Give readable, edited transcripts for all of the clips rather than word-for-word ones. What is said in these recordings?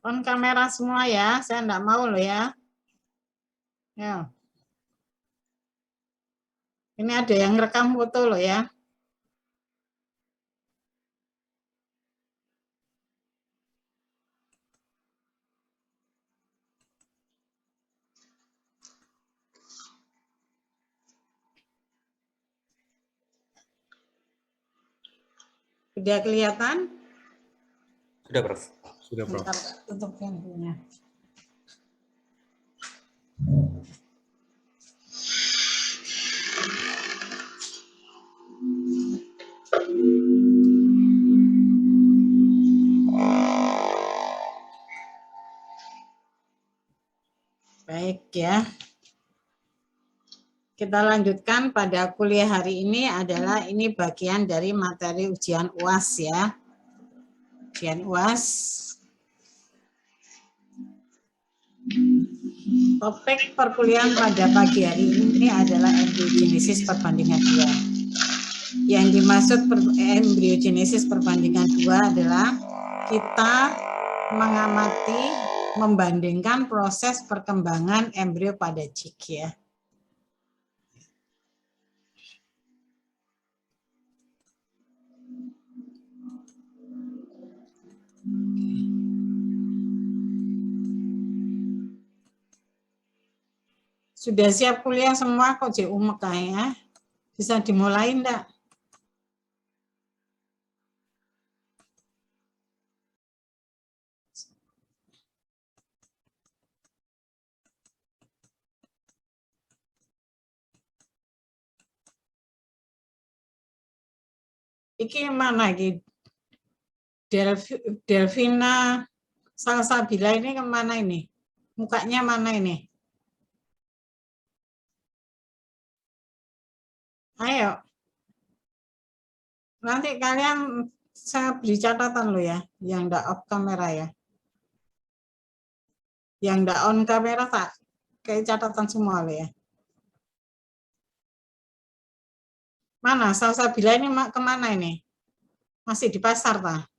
On kamera semua ya, saya enggak mau loh ya. Ya. Ini ada yang rekam foto loh ya. Sudah kelihatan? Sudah, Prof. Sudah, Prof. Bentar, tutup pintunya. Baik ya. Kita lanjutkan pada kuliah hari ini adalah ini bagian dari materi ujian UAS ya. Ujian UAS. Topik perkuliahan pada pagi hari ini adalah embriogenesis perbandingan 2. Yang dimaksud embriogenesis perbandingan 2 adalah kita mengamati, membandingkan proses perkembangan embrio pada cik ya. Sudah siap kuliah semua kok JU Mekah ya? Bisa dimulai enggak? Iki mana lagi? Delvina Salsabila ini kemana ini? Mukanya mana ini? Ayo. Nanti kalian saya beri catatan lo ya, yang enggak off kamera ya. Yang enggak on kamera tak kayak catatan semua lo ya. Mana Salsabila ini kemana ini? Masih di pasar tak?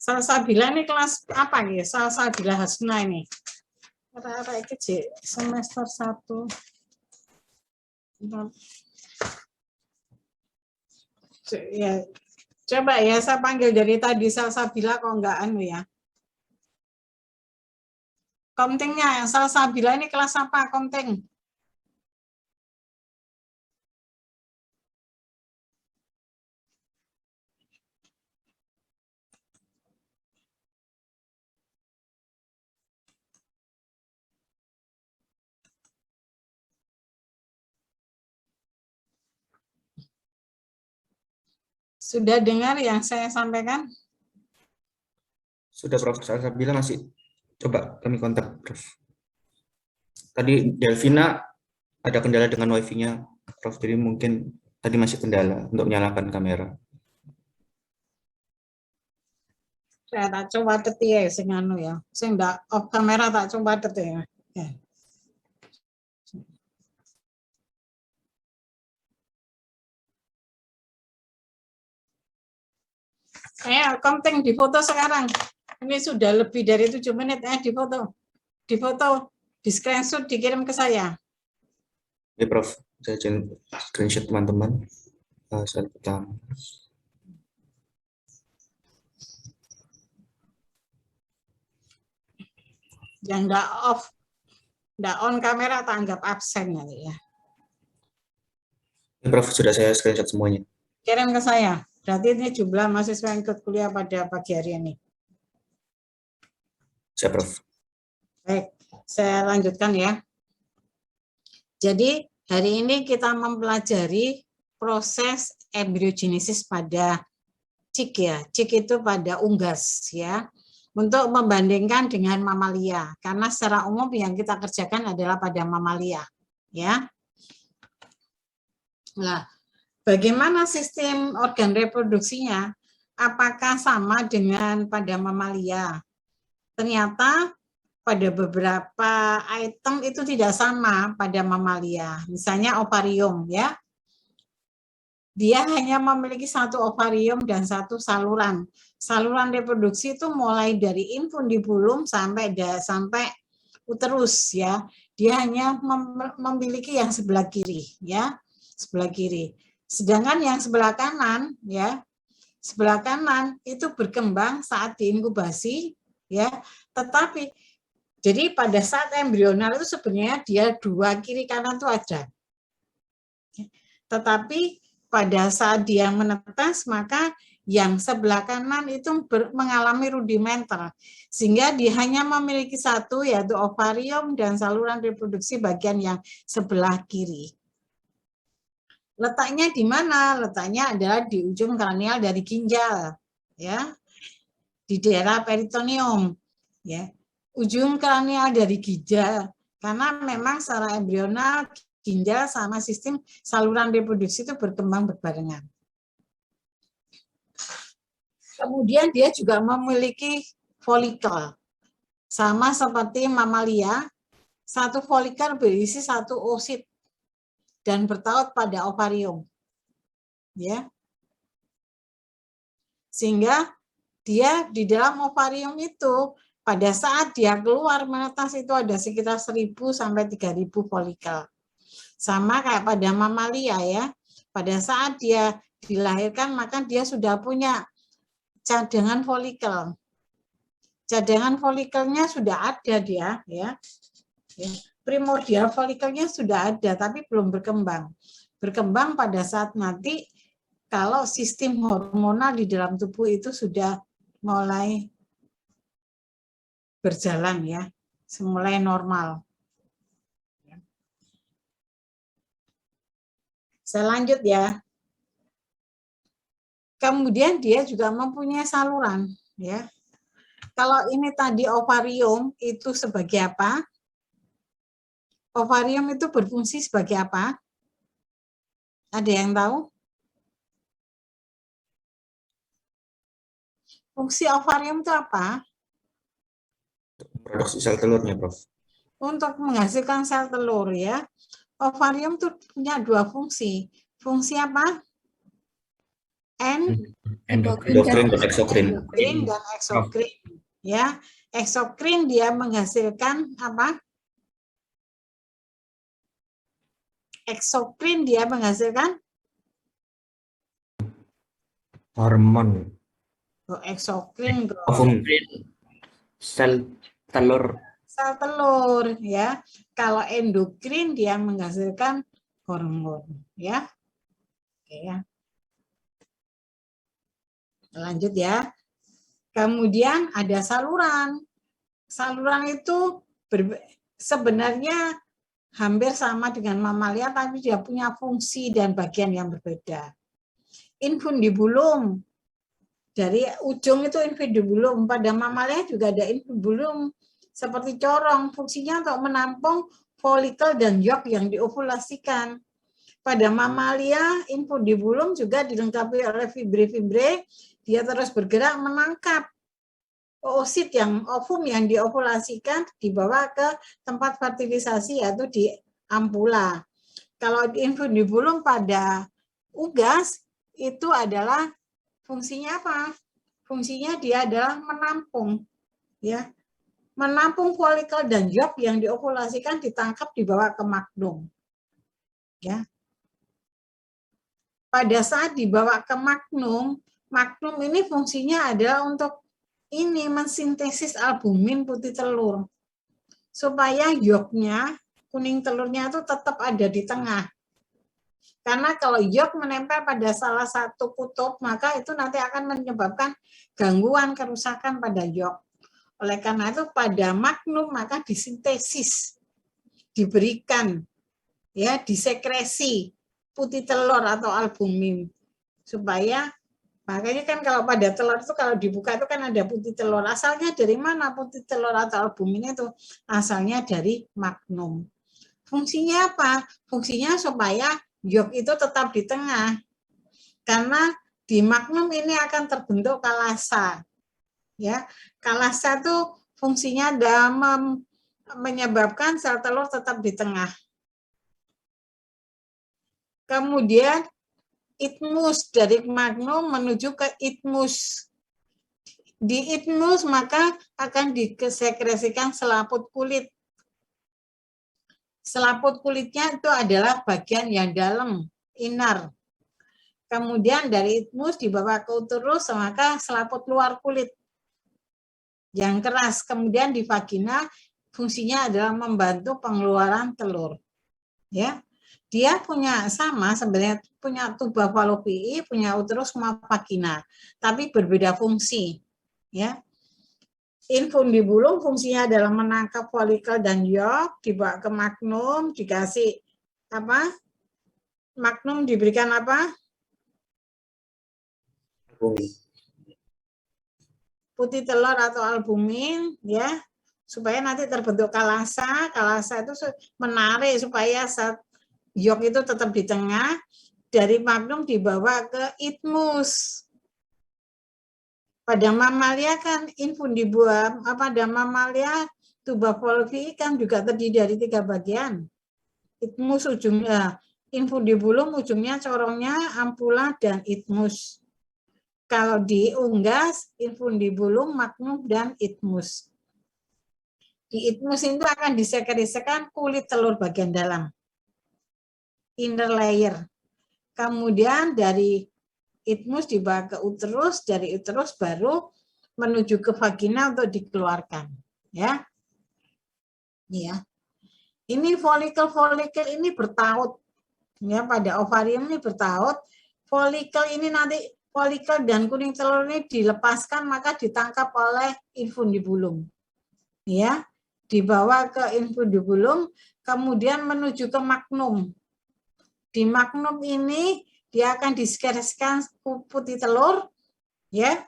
Salsabila ini kelas apa ya? Salsabila Hasna ini. Kata-kata itu semester 1. Ya, coba ya saya panggil dari tadi Salsabila kok enggak anu ya. Komtingnya Salsabila ini kelas apa komting? Sudah dengar yang saya sampaikan? Sudah, Prof. Salsabila masih coba kami kontak, Prof. Tadi Delvina ada kendala dengan wifi-nya, Prof. Jadi mungkin tadi masih kendala untuk menyalakan kamera. Saya tak coba teti ya sing anu ya. Sing ndak off kamera tak coba teti ya. Komting di foto sekarang. Ini sudah lebih dari 7 menit di foto. Di foto, di screenshot dikirim ke saya. Ya, Prof. Saya screenshot teman-teman. Slide pertama. Yang enggak off, enggak on kamera tak anggap absen ya. Ya, Prof. Sudah saya screenshot semuanya. Kirim ke saya. Berarti ini jumlah mahasiswa yang ikut kuliah pada pagi hari ini. Siap, Prof. Baik, saya lanjutkan ya. Jadi hari ini kita mempelajari proses embriogenesis pada cik ya. Cik itu pada unggas ya. Untuk membandingkan dengan mamalia. Karena secara umum yang kita kerjakan adalah pada mamalia. Ya. Nah, bagaimana sistem organ reproduksinya? Apakah sama dengan pada mamalia? Ternyata pada beberapa item itu tidak sama pada mamalia. Misalnya ovarium ya. Dia hanya memiliki satu ovarium dan satu saluran. Saluran reproduksi itu mulai dari infundibulum sampai uterus ya. Dia hanya memiliki yang sebelah kiri ya, sebelah kiri. Sedangkan yang sebelah kanan ya, sebelah kanan itu berkembang saat diinkubasi ya. Tetapi jadi pada saat embrional itu sebenarnya dia dua kiri kanan itu ada. Tetapi pada saat dia menetas, maka yang sebelah kanan itu mengalami rudimenter, sehingga dia hanya memiliki satu, yaitu ovarium dan saluran reproduksi bagian yang sebelah kiri. Letaknya di mana? Letaknya adalah di ujung kranial dari ginjal, ya, di daerah peritoneum, ya, ujung kranial dari ginjal, karena memang secara embrional ginjal sama sistem saluran reproduksi itu berkembang berbarengan. Kemudian dia juga memiliki folikel. Sama seperti mamalia, satu folikel berisi satu oosit dan bertaut pada ovarium. Ya. Sehingga dia di dalam ovarium itu pada saat dia keluar menetas itu ada sekitar 1.000 sampai 3.000 folikel. Sama kayak pada mamalia ya, pada saat dia dilahirkan maka dia sudah punya cadangan folikel. Cadangan folikelnya sudah ada dia ya. Primordial folikelnya sudah ada tapi belum berkembang. Berkembang pada saat nanti kalau sistem hormonal di dalam tubuh itu sudah mulai berjalan ya, mulai normal. Saya lanjut ya. Kemudian dia juga mempunyai saluran ya. Kalau ini tadi ovarium itu sebagai apa? Ovarium itu berfungsi sebagai apa? Ada yang tahu? Fungsi ovarium itu apa? Produksi sel telurnya, Prof. Untuk menghasilkan sel telur ya. Ovarium itu punya dua fungsi. Fungsi apa? Endokrin dan eksokrin. Endokrin dan eksokrin. Ya, eksokrin dia menghasilkan apa? Eksokrin dia menghasilkan Hormon. oh, eksokrin Sel telur. Sel telur ya. Kalau endokrin dia menghasilkan hormon ya. Oke ya. Lanjut ya. Kemudian ada saluran. Saluran itu sebenarnya hampir sama dengan mamalia, tapi dia punya fungsi dan bagian yang berbeda. Infundibulum. Dari ujung itu infundibulum. Pada mamalia juga ada infundibulum seperti corong. Fungsinya untuk menampung folikel dan yolk yang diovulasikan. Pada mamalia, infundibulum juga dilengkapi oleh fibre-fibre. Dia terus bergerak menangkap oosit yang ovum yang diovulasikan dibawa ke tempat fertilisasi yaitu di ampula. Kalau di infundibulum pada unggas itu adalah fungsinya apa? Fungsinya dia adalah menampung ya. Menampung folikel dan yolk yang diovulasikan ditangkap dibawa ke magnum. Ya. Pada saat dibawa ke magnum, magnum ini fungsinya adalah untuk ini mensintesis albumin putih telur supaya yolknya kuning telurnya itu tetap ada di tengah. Karena kalau yolk menempel pada salah satu kutub, maka itu nanti akan menyebabkan gangguan kerusakan pada yolk. Oleh karena itu pada magnum maka disintesis, diberikan, ya disekresi putih telur atau albumin supaya makanya kan kalau pada telur itu kalau dibuka itu kan ada putih telur. Asalnya dari mana putih telur atau albumin itu? Asalnya dari magnum. Fungsinya apa? Fungsinya supaya yolk itu tetap di tengah. Karena di magnum ini akan terbentuk kalasa. Ya, kalasa itu fungsinya dalam menyebabkan sel telur tetap di tengah. Kemudian isthmus dari magnum menuju ke isthmus. Di isthmus maka akan disekresikan selaput kulit. Selaput kulitnya itu adalah bagian yang dalam, inner. Kemudian dari isthmus dibawa ke uterus, maka selaput luar kulit yang keras. Kemudian di vagina fungsinya adalah membantu pengeluaran telur. Ya, dia punya sama sebenarnya, punya tuba falopii, punya uterus sama vagina, tapi berbeda fungsi. Ya, infundibulum fungsinya adalah menangkap folikel dan yolk, dibawa ke magnum, dikasih apa? Magnum diberikan apa? Putih telur atau albumin, ya, supaya nanti terbentuk kalasa. Kalasa itu menarik supaya yolk itu tetap di tengah. Dari magnum dibawa ke isthmus. Pada mamalia kan infundibulum, pada mamalia tuba falopii kan juga terdiri dari 3 bagian. Isthmus ujungnya, infundibulum ujungnya corongnya, ampula dan isthmus. Kalau di unggas, infundibulum, magnum dan isthmus. Di isthmus itu akan disekresikan kulit telur bagian dalam, inner layer. Kemudian dari isthmus dibawa ke uterus, dari uterus baru menuju ke vagina untuk dikeluarkan, ya. Ya. Ini folikel ini bertaut, ya, pada ovarium ini bertaut. Folikel ini nanti folikel dan kuning telur ini dilepaskan maka ditangkap oleh infundibulum, ya, dibawa ke infundibulum, kemudian menuju ke magnum. Di magnum ini dia akan disekresikan putih telur, ya,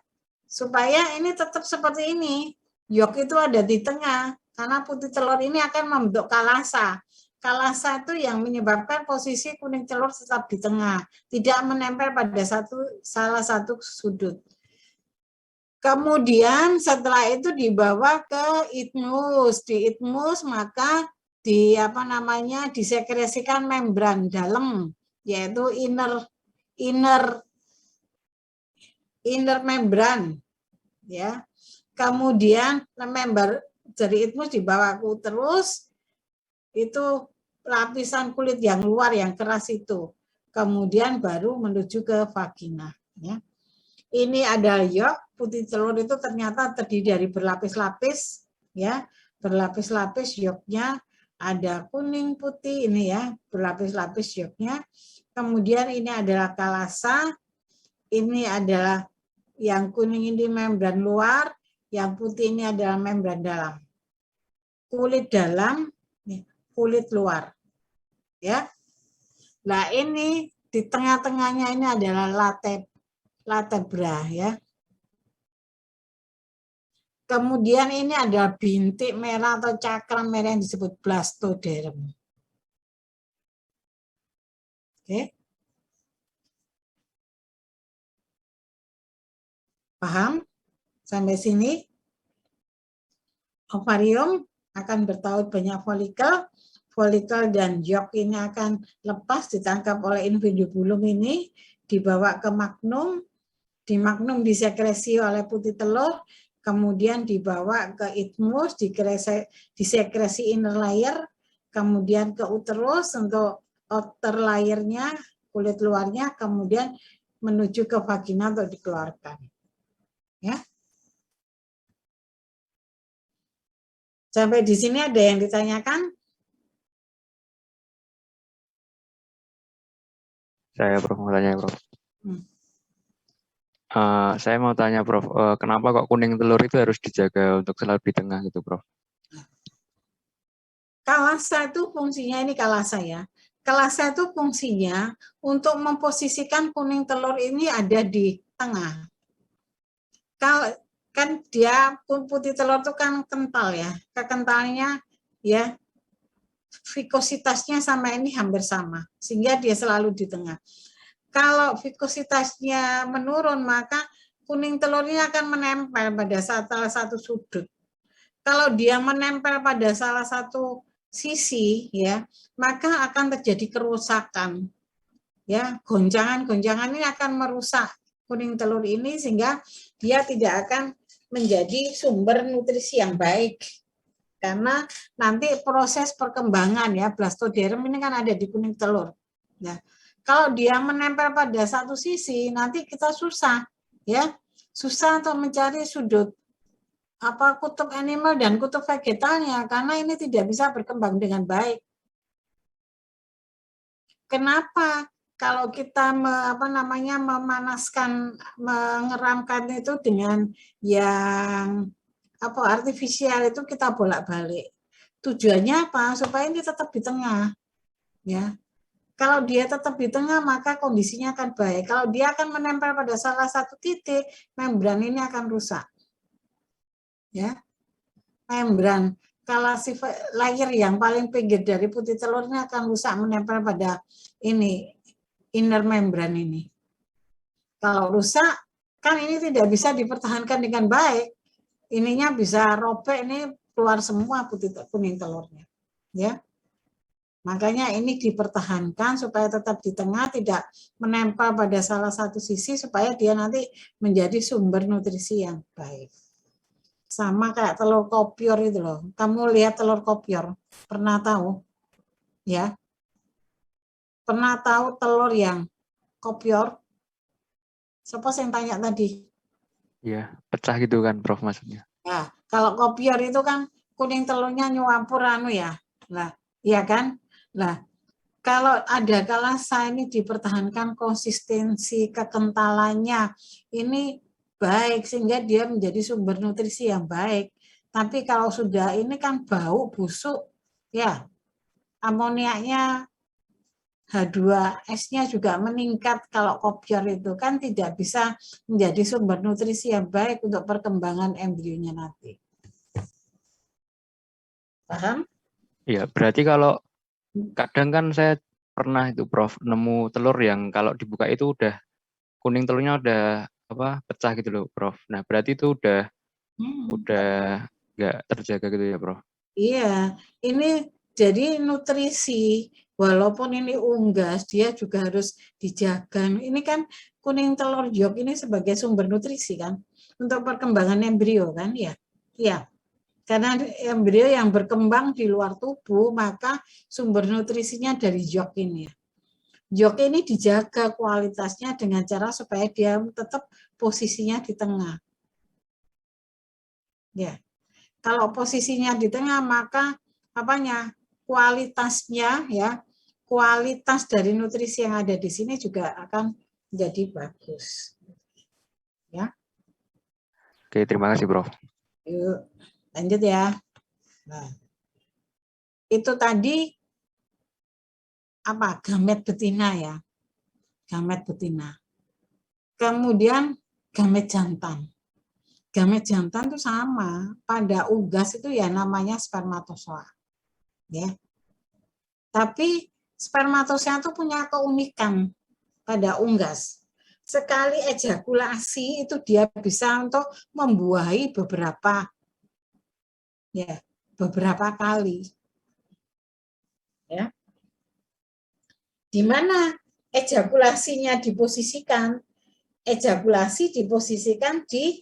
supaya ini tetap seperti ini. Yolk itu ada di tengah, karena putih telur ini akan membentuk kalasa. Kalasa itu yang menyebabkan posisi kuning telur tetap di tengah, tidak menempel pada salah satu sudut. Kemudian setelah itu dibawa ke isthmus. Di isthmus maka disekresikan membran dalam, yaitu inner membran, ya. Kemudian member dari isthmus dibawa ke uterus, itu lapisan kulit yang luar yang keras itu, kemudian baru menuju ke vagina, ya. Ini ada yolk, putih telur itu ternyata terdiri dari berlapis-lapis, ya, berlapis-lapis yolknya, ada kuning putih ini, ya, berlapis-lapis yolknya. Kemudian ini adalah kalasa, ini adalah yang kuning ini membran luar, yang putih ini adalah membran dalam. Kulit dalam, kulit luar, ya. Nah ini di tengah-tengahnya ini adalah latebra, ya. Kemudian ini ada bintik merah atau cakram merah yang disebut blastoderm. Oke. Paham? Sampai sini? Ovarium akan bertaut banyak folikel dan yolk ini akan lepas ditangkap oleh infundibulum ini, dibawa ke magnum, di magnum disekresi oleh putih telur, kemudian dibawa ke isthmus, disekresi inner layer, kemudian ke uterus untuk outer layernya, kulit luarnya, kemudian menuju ke vagina untuk dikeluarkan. Ya. Sampai di sini ada yang ditanyakan? Saya Prof mau tanya Prof. Saya mau tanya Prof, kenapa kok kuning telur itu harus dijaga untuk selalu di tengah gitu Prof? Kalasa itu fungsinya, ini kalasa ya. Kalasa itu fungsinya untuk memposisikan kuning telur ini ada di tengah. Kalau kan dia putih telur itu kan kental ya, kekentalnya ya, vikositasnya sama ini hampir sama, sehingga dia selalu di tengah. Kalau vikositasnya menurun, maka kuning telurnya akan menempel pada salah satu sudut. Kalau dia menempel pada salah satu sisi, ya, maka akan terjadi kerusakan. Ya, goncangan-goncangan ini akan merusak kuning telur ini sehingga dia tidak akan menjadi sumber nutrisi yang baik. Karena nanti proses perkembangan ya blastoderm ini kan ada di kuning telur. Ya. Kalau dia menempel pada satu sisi, nanti kita susah, ya, susah untuk mencari sudut kutub animal dan kutub vegetalnya karena ini tidak bisa berkembang dengan baik. Kenapa? Kalau kita memanaskan, mengeramkan itu dengan yang artifisial itu kita bolak-balik. Tujuannya apa? Supaya ini tetap di tengah. Ya. Kalau dia tetap di tengah, maka kondisinya akan baik. Kalau dia akan menempel pada salah satu titik, membran ini akan rusak. Ya. Membran layer yang paling pinggir dari putih telurnya akan rusak menempel pada ini inner membran ini. Kalau rusak, kan ini tidak bisa dipertahankan dengan baik. Ininya bisa robek, ini keluar semua putih kuning telurnya. Ya. Makanya ini dipertahankan supaya tetap di tengah, tidak menempel pada salah satu sisi supaya dia nanti menjadi sumber nutrisi yang baik. Sama kayak telur kopior itu loh. Kamu lihat telur kopior, pernah tahu? Ya. Pernah tahu telur yang kopior? Siapa yang tanya tadi? Iya, pecah gitu kan, Prof, maksudnya. Nah, kalau kopior itu kan kuning telurnya nyampur ya. Nah, iya kan? Nah, kalau ada kalasa ini dipertahankan konsistensi kekentalannya ini baik sehingga dia menjadi sumber nutrisi yang baik. Tapi kalau sudah ini kan bau busuk, ya amoniaknya H2S-nya juga meningkat. Kalau kopior itu kan tidak bisa menjadi sumber nutrisi yang baik untuk perkembangan embrionya nanti. Paham? Iya, berarti kalau kadang kan saya pernah itu, Prof, nemu telur yang kalau dibuka itu udah kuning telurnya udah pecah gitu loh, Prof. Nah, berarti itu udah nggak terjaga gitu ya, Prof. Iya, ini jadi nutrisi. Walaupun ini unggas, dia juga harus dijaga. Ini kan kuning telur yolk ini sebagai sumber nutrisi kan untuk perkembangan embrio kan ya. Iya. Karena embrio yang berkembang di luar tubuh, maka sumber nutrisinya dari yolk ini. Yolk ini dijaga kualitasnya dengan cara supaya dia tetap posisinya di tengah. Ya. Kalau posisinya di tengah, maka kualitasnya ya, kualitas dari nutrisi yang ada di sini juga akan menjadi bagus. Ya. Oke, terima kasih, Prof. Yuk, lanjut ya. Nah, itu tadi gamet betina ya. Gamet betina. Kemudian gamet jantan. Gamet jantan itu sama, pada unggas itu ya namanya spermatozoa. Ya. Tapi spermatozoa itu punya keunikan pada unggas. Sekali ejakulasi itu dia bisa untuk membuahi beberapa kali. Ya. Di mana ejakulasinya diposisikan? Ejakulasi diposisikan di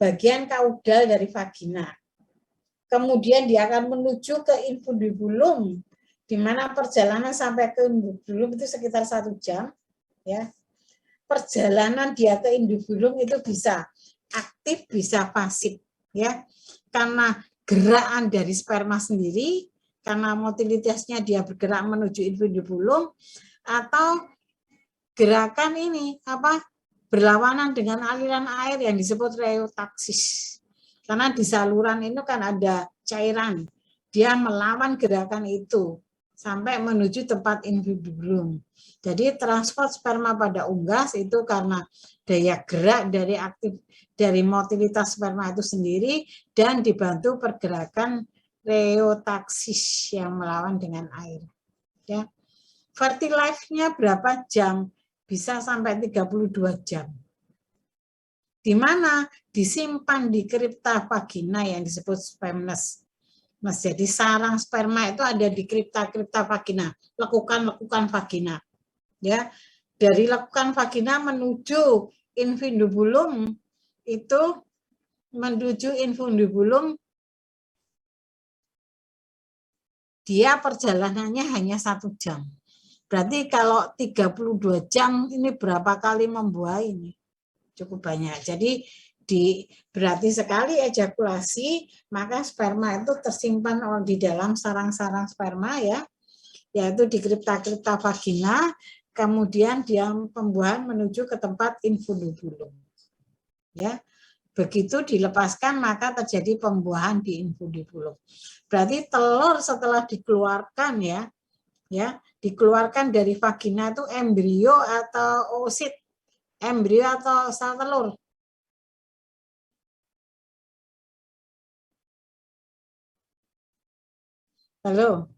bagian kaudal dari vagina. Kemudian dia akan menuju ke infundibulum, di mana perjalanan sampai ke infundibulum itu sekitar 1 jam. Ya. Perjalanan dia ke infundibulum itu bisa aktif, bisa pasif. Ya. Karena gerakan dari sperma sendiri, karena motilitasnya dia bergerak menuju infundibulum, atau gerakan ini berlawanan dengan aliran air yang disebut reotaksis. Karena di saluran itu kan ada cairan. Dia melawan gerakan itu sampai menuju tempat infundibulum. Jadi transport sperma pada unggas itu karena daya gerak dari motilitas sperma itu sendiri dan dibantu pergerakan reotaksis yang melawan dengan air. Ya. Fertilize-nya berapa jam? Bisa sampai 32 jam. di mana disimpan di kripta vagina yang disebut spermness. Jadi sarang sperma itu ada di kripta vagina, lekukan vagina. Ya, dari lekukan vagina menuju infundibulum itu dia perjalanannya hanya 1 jam. Berarti kalau 32 jam ini berapa kali membuah ini? Cukup banyak. Jadi berarti sekali ejakulasi, maka sperma itu tersimpan di dalam sarang-sarang sperma ya, yaitu di kripta vagina, kemudian dia pembuahan menuju ke tempat infundibulum. Ya. Begitu dilepaskan maka terjadi pembuahan di infundibulum. Berarti telur setelah dikeluarkan ya, dikeluarkan dari vagina itu embrio atau oosit, embrio atau sel telur. Halo.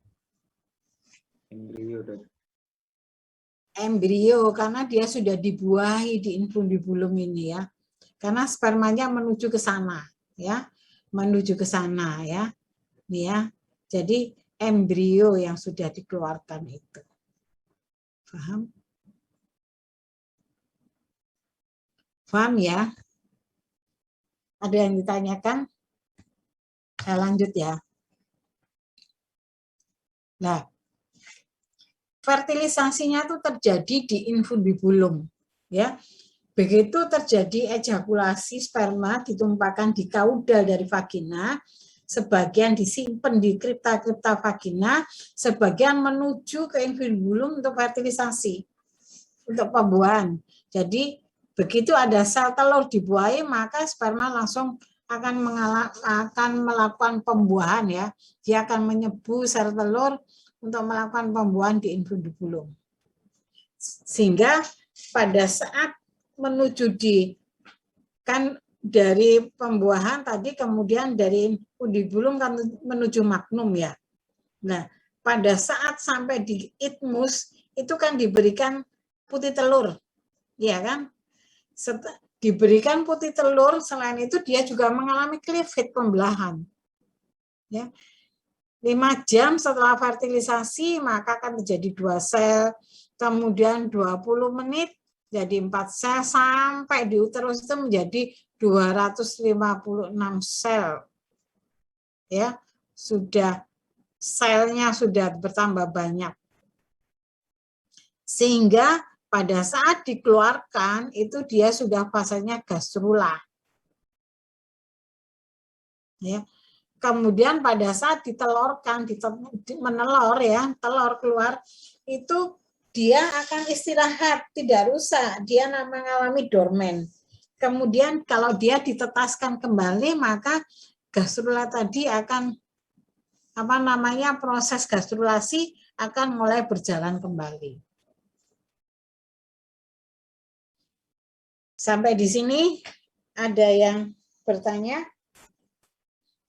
Embrio karena dia sudah dibuahi di infundibulum ini ya. Karena spermanya menuju ke sana ya. Menuju ke sana ya. Ini ya. Jadi embrio yang sudah dikeluarkan itu. Paham? Paham ya? Ada yang ditanyakan? Saya lanjut ya. Nah, fertilisasinya itu terjadi di infundibulum, ya. Begitu terjadi ejakulasi sperma ditumpahkan di kaudal dari vagina, sebagian disimpan di kripta vagina, sebagian menuju ke infundibulum untuk fertilisasi, untuk pembuahan. Jadi begitu ada sel telur dibuahi, maka sperma langsung akan melakukan pembuahan ya. Dia akan menyebu sel telur untuk melakukan pembuahan di infundibulum. Sehingga pada saat menuju dari pembuahan tadi kemudian dari infundibulum kan menuju magnum ya. Nah, pada saat sampai di isthmus itu kan diberikan putih telur. Ya kan? Diberikan putih telur, selain itu dia juga mengalami cleavage, pembelahan. Ya. 5 jam setelah fertilisasi maka akan terjadi 2 sel, kemudian 20 menit jadi 4 sel, sampai di uterus itu menjadi 256 sel. Ya, selnya sudah bertambah banyak. Sehingga pada saat dikeluarkan itu dia sudah fasenya gastrula. Ya. Kemudian pada saat ditelurkan, menelor ya, telur keluar, itu dia akan istirahat, tidak rusak, dia mengalami dormen. Kemudian kalau dia ditetaskan kembali, maka gastrula tadi akan proses gastrulasi akan mulai berjalan kembali. Sampai di sini ada yang bertanya?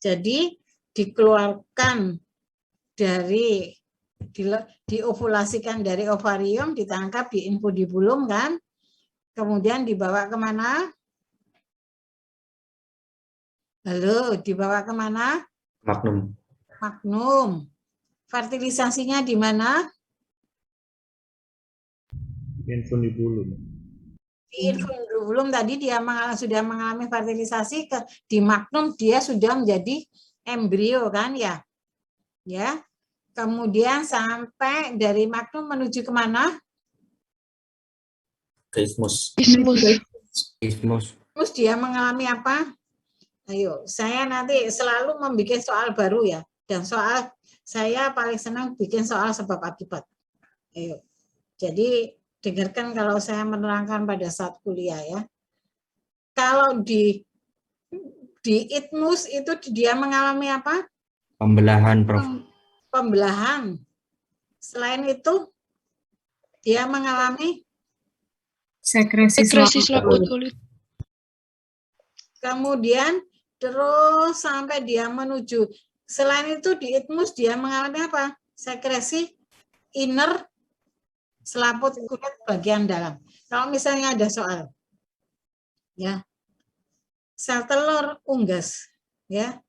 Jadi dikeluarkan dari diovulasikan dari ovarium, ditangkap di infundibulum kan, kemudian dibawa kemana? Halo, dibawa kemana? Magnum. Magnum. Fertilisasinya di mana? Infundibulum. Di infundibulum tadi dia sudah mengalami fertilisasi, di magnum dia sudah menjadi embrio kan ya. Ya. Kemudian sampai dari magnum menuju kemana? Ke isthmus. Terus dia mengalami apa? Ayo, saya nanti selalu membuat soal baru ya. Dan saya paling senang bikin soal sebab akibat. Ayo. Jadi dengarkan kalau saya menerangkan pada saat kuliah ya. Kalau di isthmus itu dia mengalami apa? Pembelahan, Prof. Pembelahan. Selain itu dia mengalami sekresi selaput kulit. Kemudian terus sampai dia menuju. Selain itu di isthmus dia mengalami apa? Sekresi inner selaput kulit bagian dalam. Kalau misalnya ada soal, ya sel telur unggas ya.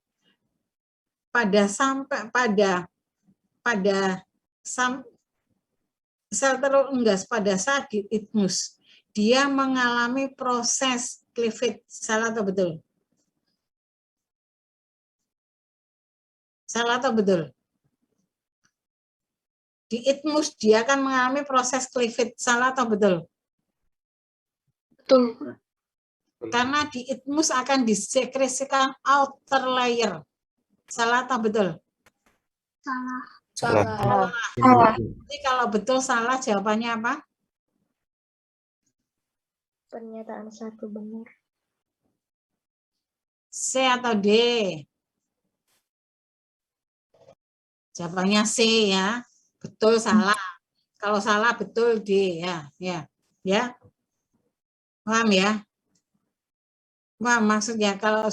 Sel telur unggas pada saat di itmus, dia mengalami proses cleavage. Salah atau betul? Salah atau betul? Di itmus dia akan mengalami proses cleavage. Salah atau betul? Betul. Karena di itmus akan disekresikan outer layer. Salah atau betul? Salah. Jadi kalau betul salah jawabannya apa? Pernyataan satu benar. C atau D? Jawabannya C ya. Betul salah. Kalau salah betul D ya. Ya. Paham ya? Paham maksudnya kalau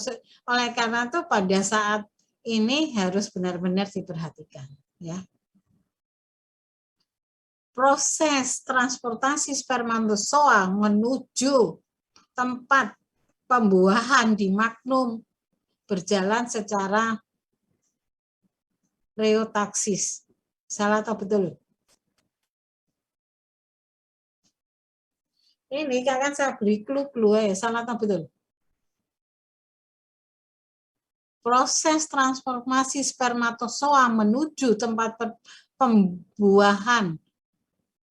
oleh karena itu pada saat ini harus benar-benar diperhatikan ya. Proses transportasi spermatozoa menuju tempat pembuahan di magnum berjalan secara reotaksis. Salah atau betul? Ini kan saya beri clue-clue ya, salah atau betul? Proses transformasi spermatozoa menuju tempat pembuahan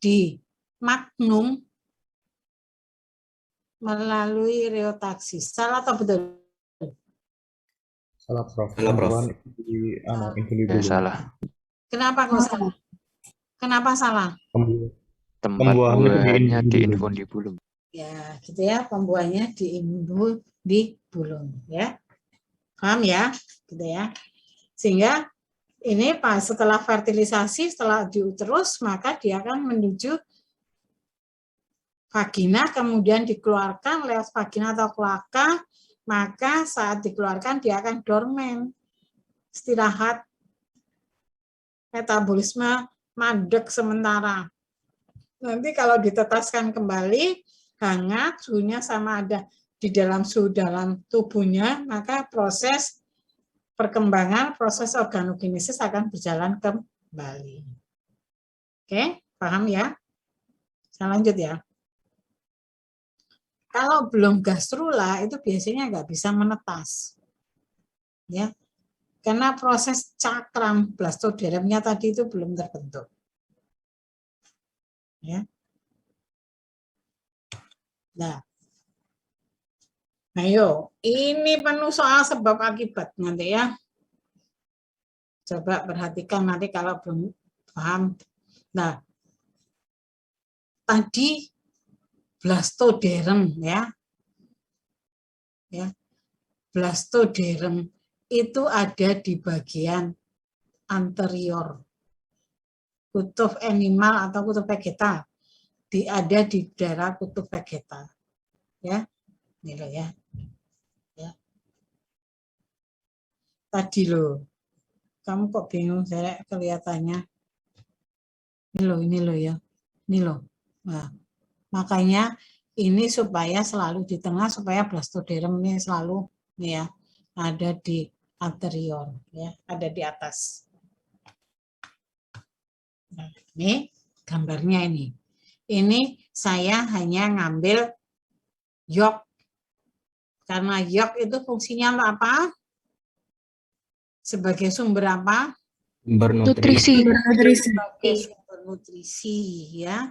di magnum melalui reotaksis. Salah atau betul? Salah, Prof. Salah, Prof. Salah. Kenapa kok salah? Kenapa salah? Tempat buahannya di infundibulum. Ya, gitu ya, pembuahannya di infundibulum ya. Paham ya? Gitu ya. Sehingga ini pas setelah fertilisasi, setelah di uterus, maka dia akan menuju vagina, kemudian dikeluarkan lewat vagina atau kloaka, maka saat dikeluarkan dia akan dormen, istirahat, metabolisme mandek sementara. Nanti kalau ditetaskan kembali, hangat, suhunya sama ada di dalam suhu dalam tubuhnya, maka proses perkembangan, proses organogenesis akan berjalan kembali. Oke, paham ya? Saya lanjut ya. Kalau belum gastrula itu biasanya nggak bisa menetas, ya, karena proses cakram blastodermnya tadi itu belum terbentuk. Ya. Nah, ayo, ini penuh soal sebab akibat nanti ya. Coba perhatikan nanti kalau belum paham. Nah, tadi blastoderm ya. Ya. Blastoderm itu ada di bagian anterior. Kutub animal atau kutub vegetal ada di daerah kutub vegetal, ya, ini loh ya, Tadi loh, kamu kok bingung saya kelihatannya, ini loh ya, ini loh. Nah, makanya ini supaya selalu di tengah supaya blastoderm ini selalu nih ya ada di anterior, ya, ada di atas. Nah, ini gambarnya ini. Ini saya hanya ngambil yolk. Karena yolk itu fungsinya apa? Sebagai sumber apa? Sumber Nutrisi. Sebagai sumber nutrisi ya.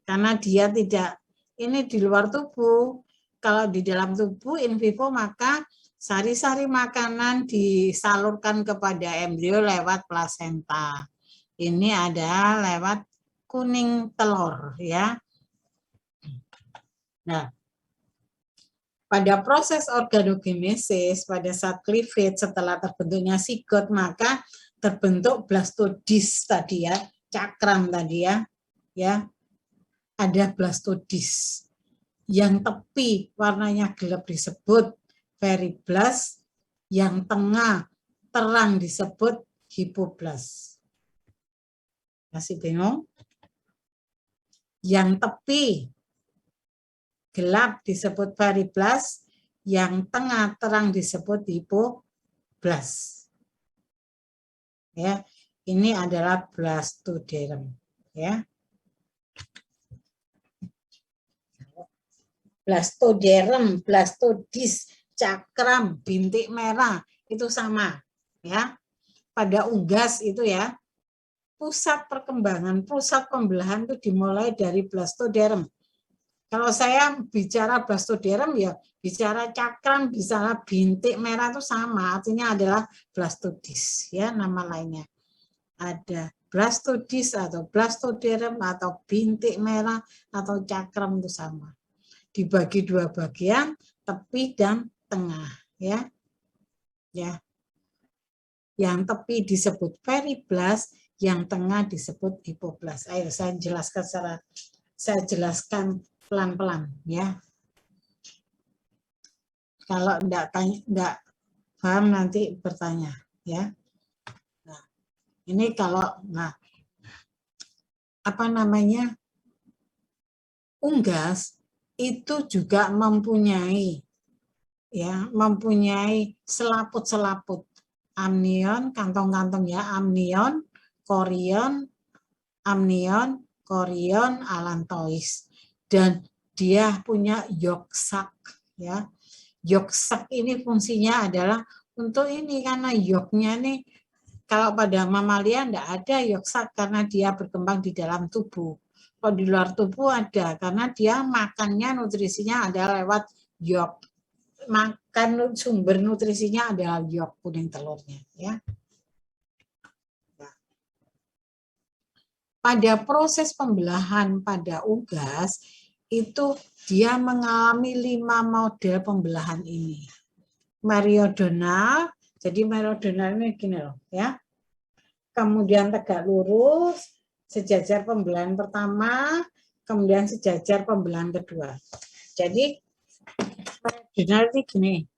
Karena dia tidak, ini di luar tubuh. Kalau di dalam tubuh in vivo maka sari-sari makanan disalurkan kepada embrio lewat plasenta. Ini ada lewat kuning telur ya. Nah, pada proses organogenesis pada saat cleavage setelah terbentuknya zigot maka terbentuk blastodis tadi ya, cakram tadi ya. Ada blastodis. Yang tepi warnanya gelap disebut periblast, yang tengah terang disebut hipoblast. Masih bingung? Yang tepi gelap disebut periblast, yang tengah terang disebut hipoblast. Ya, ini adalah blastoderm. Ya, blastoderm, blastodis, cakram, bintik merah itu sama. Ya, pada unggas itu ya, pusat perkembangan, pusat pembelahan itu dimulai dari blastoderm. Kalau saya bicara blastoderm ya bicara cakram, bicara bintik merah itu sama, artinya adalah blastodis ya, nama lainnya. Ada blastodis atau blastoderm atau bintik merah atau cakram itu sama. Dibagi dua bagian, tepi dan tengah ya. Ya. Yang tepi disebut periblast, yang tengah disebut hipoblast. Ayo saya jelaskan pelan-pelan ya. Kalau enggak paham nanti bertanya ya. Nah, ini kalau apa namanya? Unggas itu juga mempunyai selaput-selaput. Amnion, kantong-kantong ya, amnion, korion, allantois. Dan dia punya yolk sac ya. Yolk sac ini fungsinya adalah untuk ini, karena yolknya nih kalau pada mamalia enggak ada yolk sac karena dia berkembang di dalam tubuh. Kalau di luar tubuh ada karena dia makannya nutrisinya adalah lewat yolk. Makan sumber nutrisinya adalah yolk kuning telurnya ya. Pada proses pembelahan pada unggas itu dia mengalami 5 model pembelahan ini. Meridional, jadi meridional ini gini loh ya. Kemudian tegak lurus, sejajar pembelahan pertama, kemudian sejajar pembelahan kedua. Jadi meridional ini gini.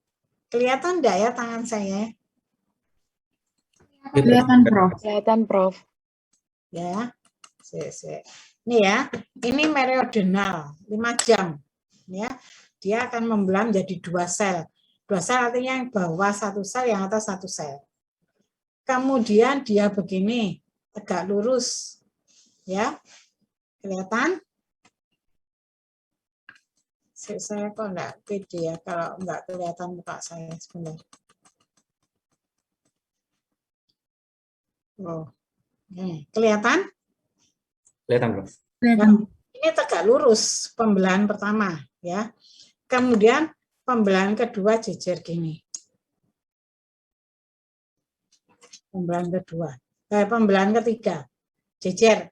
Kelihatan enggak ya tangan saya? Kelihatan, Prof. Kelihatan, Prof. Ya. Ini ya, ini meridional 5 jam ya. Dia akan membelah menjadi 2 sel. 2 sel artinya yang bawah 1 sel, yang atas 1 sel. Kemudian dia begini, tegak lurus. Ya. Kelihatan? Saya kok enggak pede ya kalau enggak kelihatan muka saya sebentar. Oh. Kelihatan? Kelihatan, Prof. Ini tegak lurus pembelahan pertama ya. Kemudian pembelahan kedua jejer gini. Pembelahan kedua. Pembelahan ketiga jejer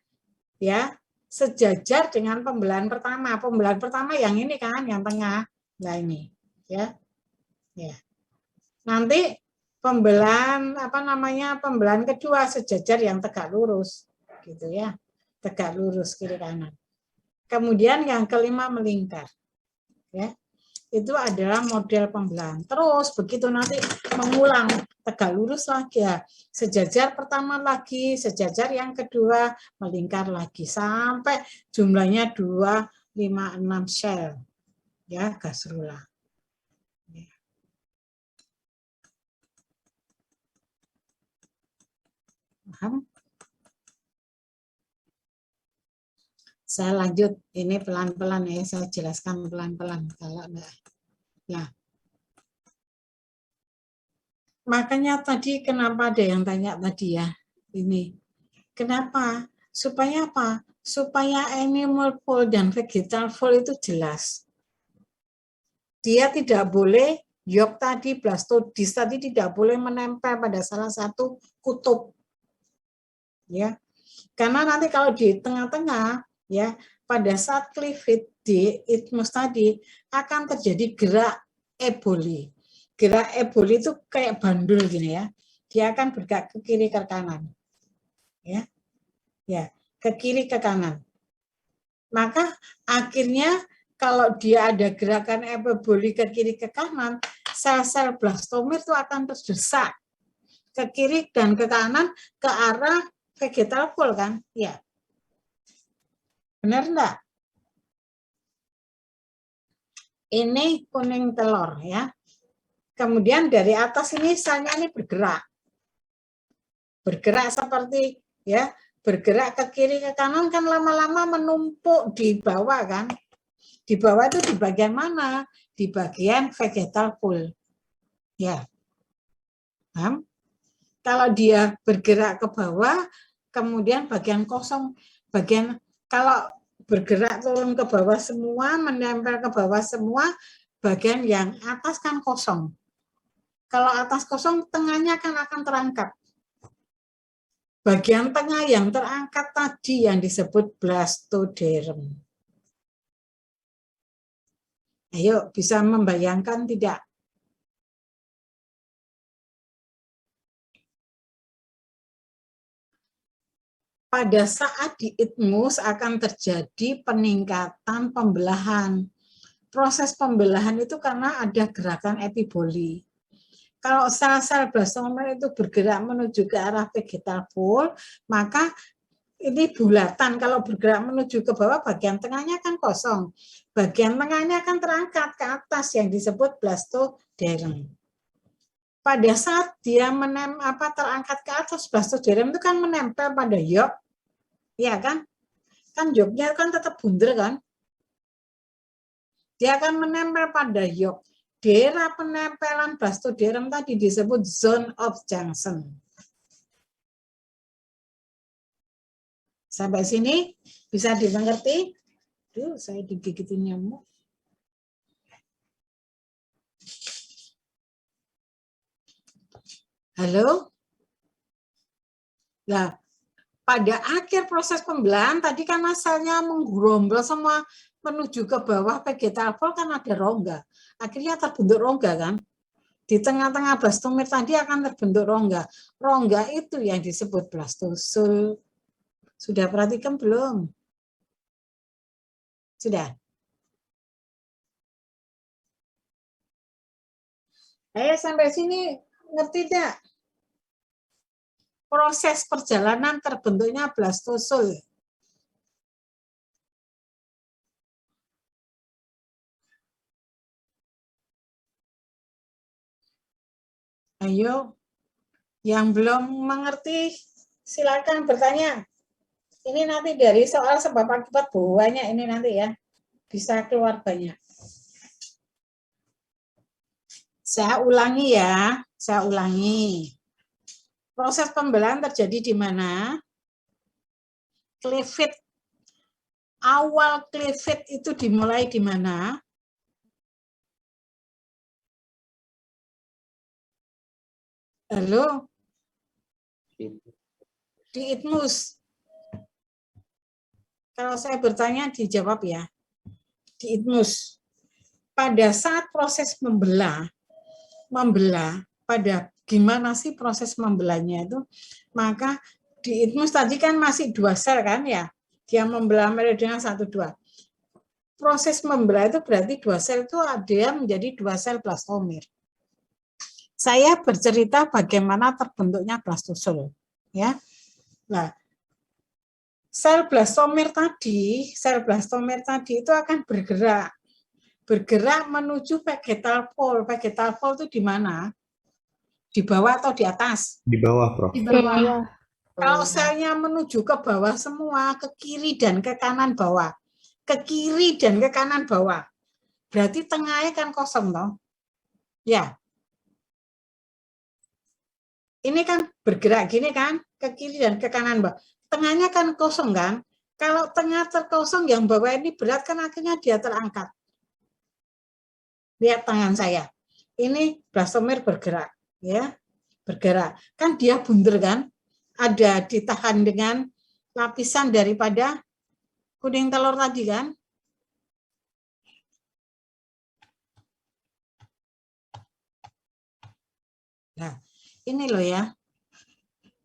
ya, sejajar dengan pembelahan pertama. Pembelahan pertama yang ini kan, yang tengah. Nah ini ya. Ya. Nanti pembelahan pembelahan kedua sejajar yang tegak lurus gitu ya. Tegak lurus kiri kanan. Kemudian yang kelima melingkar. Ya. Itu adalah model pembelahan. Terus begitu nanti mengulang tegak lurus lagi ya. Sejajar pertama lagi, sejajar yang kedua, melingkar lagi sampai jumlahnya 2, 5, 6 sel. Ya, gastrula. Ya. Paham? Saya lanjut, ini pelan-pelan ya, saya jelaskan pelan-pelan kalau enggak. Nah, makanya tadi kenapa ada yang tanya tadi ya, ini. Kenapa? Supaya apa? Supaya animal fold dan vegetal fold itu jelas. Dia tidak boleh, yolk tadi, blastodis tadi tidak boleh menempel pada salah satu kutub. Ya. Karena nanti kalau di tengah-tengah, ya, pada saat cleavage di isthmus tadi akan terjadi gerak eboli. Gerak eboli itu kayak bandul gini ya. Dia akan bergerak ke kiri ke kanan. Ya. Ya, ke kiri ke kanan. Maka akhirnya kalau dia ada gerakan eboli ke kiri ke kanan, sel-sel blastomir itu akan terdesak ke kiri dan ke kanan ke arah vegetal fold kan? Ya. Benar enggak? Ini kuning telur ya. Kemudian dari atas ini selnya ini bergerak. Bergerak seperti ya, bergerak ke kiri ke kanan kan lama-lama menumpuk di bawah kan. Di bawah itu di bagian mana? Di bagian vegetal pole. Ya. Paham? Kalau dia bergerak ke bawah, kemudian bagian kosong, kalau bergerak turun ke bawah semua, menempel ke bawah semua, bagian yang atas kan kosong. Kalau atas kosong, tengahnya kan akan terangkat. Bagian tengah yang terangkat tadi yang disebut blastoderm. Ayo, bisa membayangkan tidak? Pada saat di isthmus akan terjadi peningkatan pembelahan. Proses pembelahan itu karena ada gerakan epiboli. Kalau sel-sel blastomer itu bergerak menuju ke arah vegetal pole, maka ini bulatan. Kalau bergerak menuju ke bawah, bagian tengahnya kan kosong. Bagian tengahnya kan terangkat ke atas yang disebut blastoderm. Pada saat dia terangkat ke atas, blastoderm itu kan menempel pada yolk, ya kan? Kan yolknya kan tetap bundar kan? Dia akan menempel pada yolk. Daerah penempelan blastoderm tadi disebut zone of junction. Sampai sini bisa dimengerti? Duh, saya digigitin nyamuk. Halo? Nah, pada akhir proses pembelahan tadi kan asalnya menggerombol semua menuju ke bawah vegetal pole kan ada rongga. Akhirnya terbentuk rongga kan. Di tengah-tengah blastomer tadi akan terbentuk rongga. Rongga itu yang disebut blastosul. Sudah perhatikan belum? Sudah? Ayo sampai sini ngerti tidak? Proses perjalanan terbentuknya blastosul. Ayo, yang belum mengerti silakan bertanya. Ini nanti dari soal sebab akibat banyak ini nanti ya. Bisa keluar banyak. Saya ulangi ya, saya ulangi. Proses pembelahan terjadi di mana? Cleavage. Awal cleavage itu dimulai di mana? Halo? Di isthmus. Kalau saya bertanya dijawab ya. Di isthmus. Pada saat proses membelah pada gimana sih proses membelahnya itu, maka di isthmus tadi kan masih 2 sel kan ya, dia membelah meridian 1, 2. Proses membelah itu berarti 2 sel itu ada menjadi 2 sel blastomer. Saya bercerita bagaimana terbentuknya blastosul ya. Nah, sel blastomer tadi itu akan bergerak menuju vegetal pole. Vegetal pole itu di mana? Di bawah atau di atas? Di bawah, Prof. Di bawah. Kalau selnya menuju ke bawah semua, ke kiri dan ke kanan bawah. Ke kiri dan ke kanan bawah. Berarti tengahnya kan kosong toh? Ya. Ini kan bergerak gini kan, ke kiri dan ke kanan bawah. Tengahnya kan kosong kan? Kalau tengah terkosong, yang bawah ini berat kan akhirnya dia terangkat. Lihat tangan saya. Ini blastomer bergerak. Ya, bergerak. Kan dia bundar kan? Ada ditahan dengan lapisan daripada kuning telur tadi kan? Nah, ini loh ya.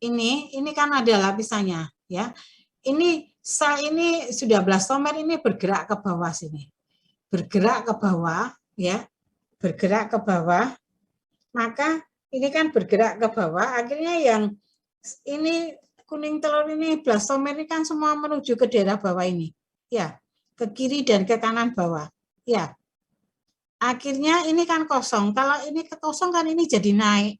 Ini kan ada lapisannya ya. Ini sel ini sudah blastomer ini bergerak ke bawah sini. Bergerak ke bawah ya. Bergerak ke bawah. Maka ini kan bergerak ke bawah, akhirnya yang ini kuning telur ini blastomer ini kan semua menuju ke daerah bawah ini. Ya, ke kiri dan ke kanan bawah. Ya. Akhirnya ini kan kosong. Kalau ini kosong kan ini jadi naik.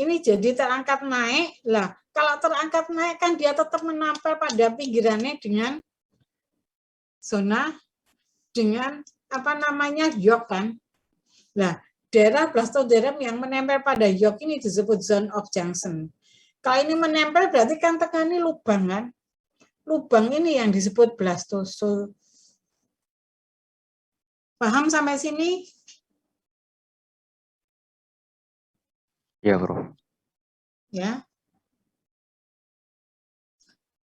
Ini jadi terangkat naik. Lah, kalau terangkat naik kan dia tetap menempel pada pinggirannya dengan zona dengan apa namanya yok kan. Nah, daerah blastoderm yang menempel pada yok ini disebut zone of junction. Kalau ini menempel berarti kan tengah ini lubang kan. Lubang ini yang disebut blastosul. Paham sampai sini? Ya, Prof. Ya.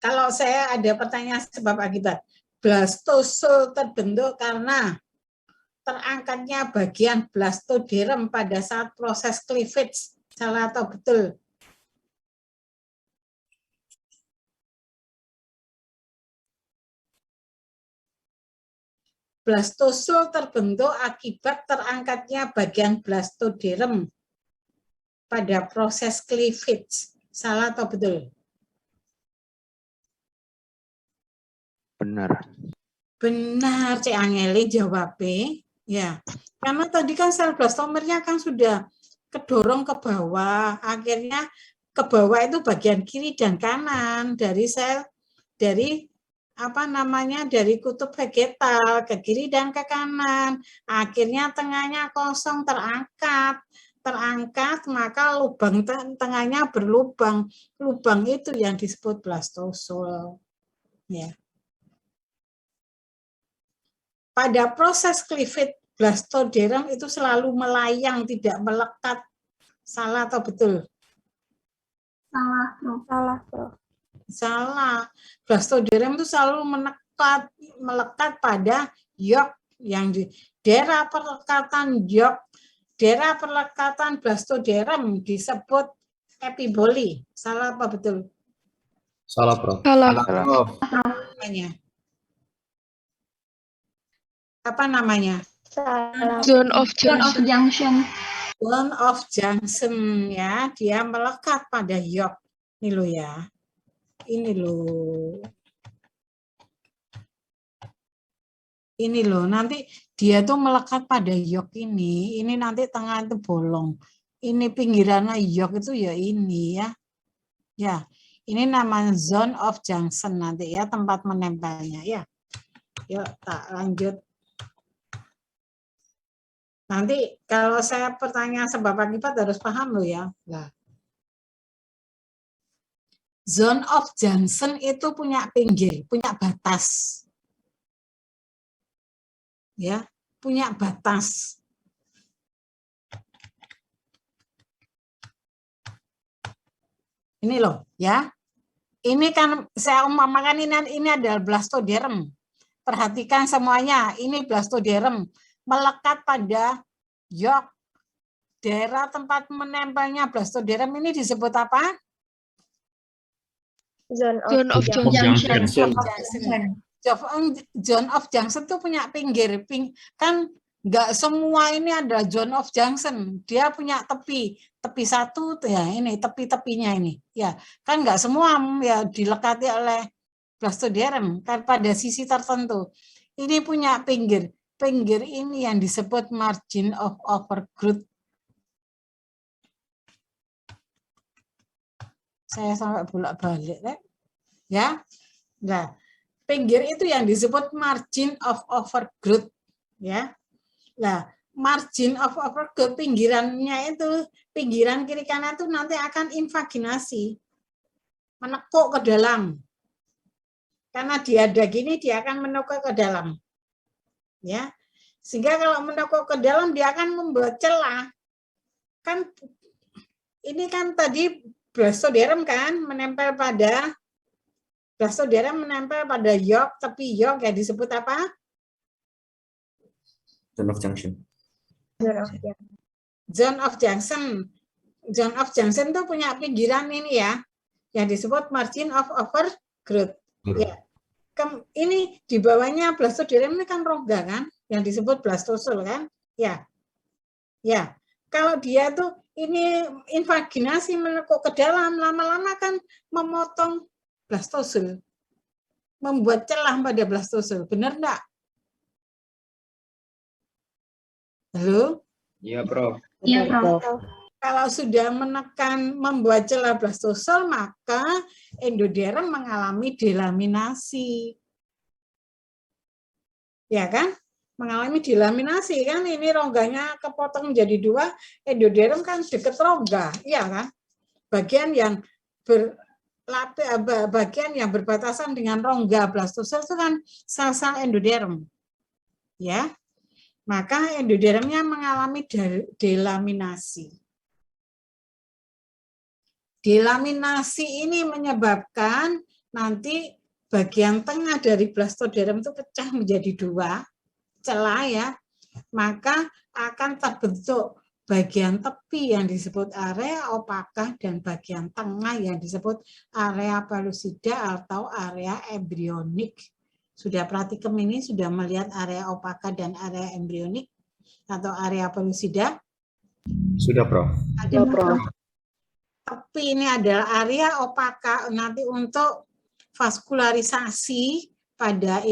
Kalau saya ada pertanyaan sebab akibat. Blastosul terbentuk karena terangkatnya bagian blastoderm pada saat proses cleavage. Salah atau betul? Blastosul terbentuk akibat terangkatnya bagian blastoderm pada proses cleavage. Salah atau betul? Benar. Benar, Cik Angeli jawabnya. Ya, karena tadi kan sel blastomernya kan sudah kedorong ke bawah. Akhirnya ke bawah itu bagian kiri dan kanan dari sel, dari apa namanya, dari kutub vegetal ke kiri dan ke kanan. Akhirnya tengahnya kosong, terangkat, maka lubang tengahnya berlubang. Lubang itu yang disebut blastosul. Ya. Pada proses cleavage blastoderm itu selalu melayang, tidak melekat. Salah atau betul? Salah, Prof. Salah, Prof. Salah. Blastoderm itu selalu melekat pada yok yang di daerah perlekatan yok, daerah perlekatan blastoderm disebut epiboli. Salah apa betul? Salah, Prof. Salah. Prof. Namanya. Apa namanya? Salah. Zone of junction. Zone of junction ya, dia melekat pada yok. Ini lo ya. Ini lo. Ini loh, nanti dia tuh melekat pada yok ini. Ini nanti tengah itu bolong. Ini pinggirannya yok itu ya ini ya. Ya, ini namanya zone of junction nanti ya, tempat menempelnya ya. Yuk, tak lanjut. Nanti kalau saya pertanyaan sebab akibat harus paham loh ya. Nah. Zone of junction itu punya pinggir, punya batas. Ya, punya batas. Ini loh, ya. Ini kan saya umpamakan ini adalah blastoderm. Perhatikan semuanya, ini blastoderm melekat pada yok. Daerah tempat menempelnya blastoderm ini disebut apa? Zone of junction. Zone of junction itu punya pinggir, kan nggak semua ini ada zone of junction. Dia punya tepi satu ya, ini tepi-tepinya ini. Ya, kan nggak semua ya dilekati oleh blastoderm kan pada sisi tertentu. Ini punya pinggir. Pinggir ini yang disebut margin of overgrowth. Saya sampai bolak-balik ya. Nah, pinggir itu yang disebut margin of overgrowth ya. Nah, margin of overgrowth pinggirannya itu, pinggiran kiri kanan itu nanti akan invaginasi, menekuk ke dalam. Karena dia ada gini, dia akan menekuk ke dalam. Ya. Sehingga kalau menekuk ke dalam dia akan membuat celah. Kan ini kan tadi blastoderm kan menempel pada blastoderm menempel pada yok, tepi yok ya disebut apa? Zone of junction. Zone of junction. Zone of junction itu punya pinggiran ini ya, yang disebut margin of overgrowth. Ya. Ini di bawahnya blastoderm ini kan rongga kan, yang disebut blastosul kan? Ya. Ya. kalau dia tuh ini invaginasi menekuk ke dalam, lama-lama kan memotong blastosul, membuat celah pada blastosul. Benar enggak? Halo? Iya, Prof. Iya, Prof. Kalau sudah menekan membuat celah blastosul, maka endoderm mengalami delaminasi. Ya kan? Mengalami delaminasi kan, ini rongganya kepotong menjadi 2, endoderm kan dekat rongga, iya kan? Bagian yang bagian yang berbatasan dengan rongga blastosul itu kan sel-sel endoderm. Ya. Maka endodermnya mengalami delaminasi. Delaminasi ini menyebabkan nanti bagian tengah dari blastoderm itu pecah menjadi 2 celah ya, maka akan terbentuk bagian tepi yang disebut area opaka dan bagian tengah yang disebut area pellucida atau area embrionik. Sudah praktikum ini sudah melihat area opaka dan area embrionik atau area pellucida? Sudah, Prof. Ada, Prof. Tepi ini adalah area opaka nanti untuk vaskularisasi pada